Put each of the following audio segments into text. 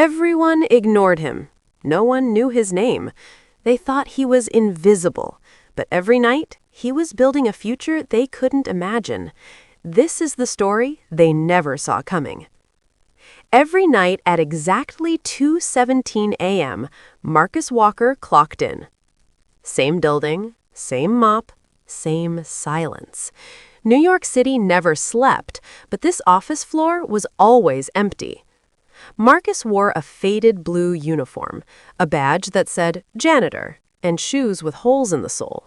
Everyone ignored him. No one knew his name. They thought he was invisible. But every night, he was building a future they couldn't imagine. This is the story they never saw coming. Every night at exactly 2:17 a.m., Marcus Walker clocked in. Same building, same mop, same silence. New York City never slept, but this office floor was always empty. Marcus wore a faded blue uniform, a badge that said Janitor, and shoes with holes in the sole.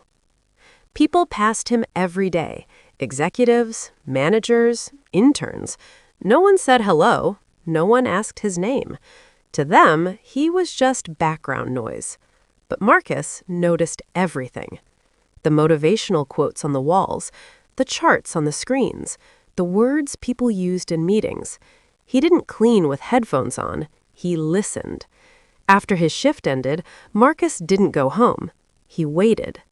People passed him every day, executives, managers, interns. No one said hello, no one asked his name. To them, he was just background noise. But Marcus noticed everything. The motivational quotes on the walls, the charts on the screens, the words people used in meetings. He didn't clean with headphones on, he listened. After his shift ended, Marcus didn't go home. He waited.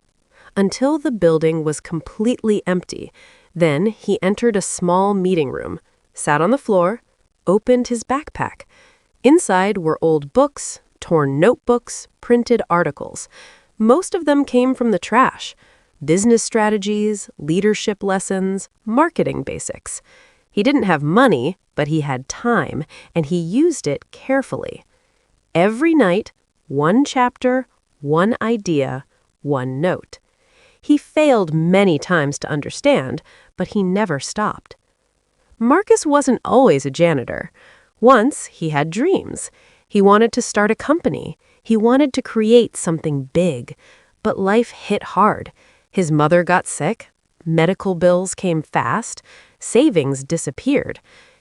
Until the building was completely empty. Then he entered a small meeting room, sat on the floor, opened his backpack. Inside were old books, torn notebooks, printed articles. Most of them came from the trash. Business strategies, leadership lessons, marketing basics. He didn't have money, but he had time, and he used it carefully. Every night, one chapter, one idea, one note. He failed many times to understand, but he never stopped. Marcus wasn't always a janitor. Once, he had dreams. He wanted to start a company. He wanted to create something big. But life hit hard. His mother got sick. Medical bills came fast. Savings disappeared.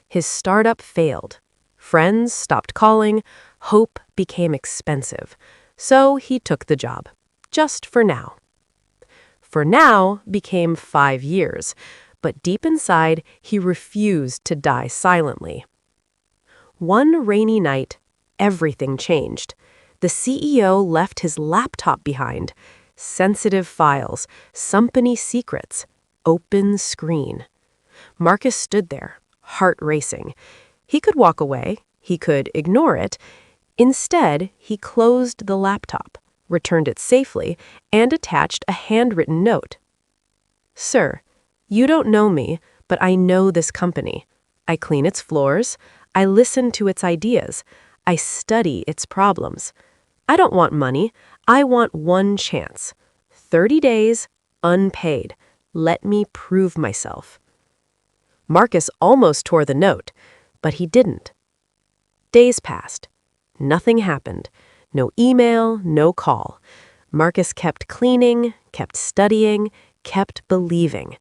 His startup failed. Friends stopped calling. Hope became expensive. So he took the job. Just for now. For now became 5 years. But deep inside, he refused to die silently. One rainy night, everything changed. The CEO left his laptop behind. Sensitive files, company secrets, open screen. Marcus stood there, heart racing. He could walk away. He could ignore it. Instead, he closed the laptop, returned it safely, and attached a handwritten note. Sir, you don't know me, but I know this company. I clean its floors. I listen to its ideas. I study its problems. I don't want money. I want one chance. 30 days, unpaid. Let me prove myself. Marcus almost tore the note, but he didn't. Days passed. Nothing happened. No email, no call. Marcus kept cleaning, kept studying, kept believing.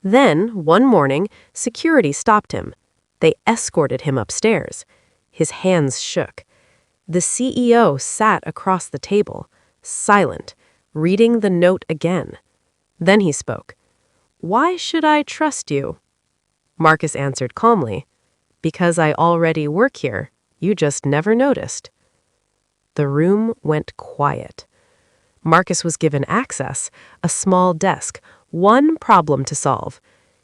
Then, one morning, security stopped him. They escorted him upstairs. His hands shook. The CEO sat across the table, silent, reading the note again. Then he spoke. "Why should I trust you?" Marcus answered calmly, "Because I already work here. You just never noticed." The room went quiet. Marcus was given access, a small desk, one problem to solve.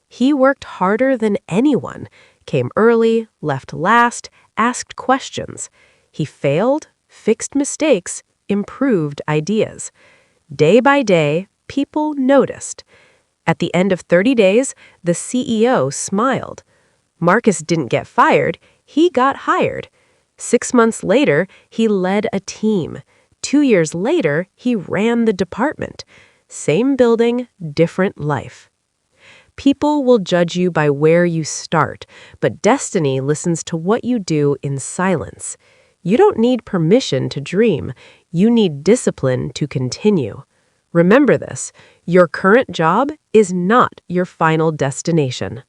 He worked harder than anyone, came early, left last, asked questions. He failed, fixed mistakes, improved ideas. Day by day, people noticed. At the end of 30 days, the CEO smiled. Marcus didn't get fired, he got hired. 6 months later, he led a team. 2 years later, he ran the department. Same building, different life. People will judge you by where you start, but destiny listens to what you do in silence. You don't need permission to dream. You need discipline to continue. Remember this, your current job is not your final destination.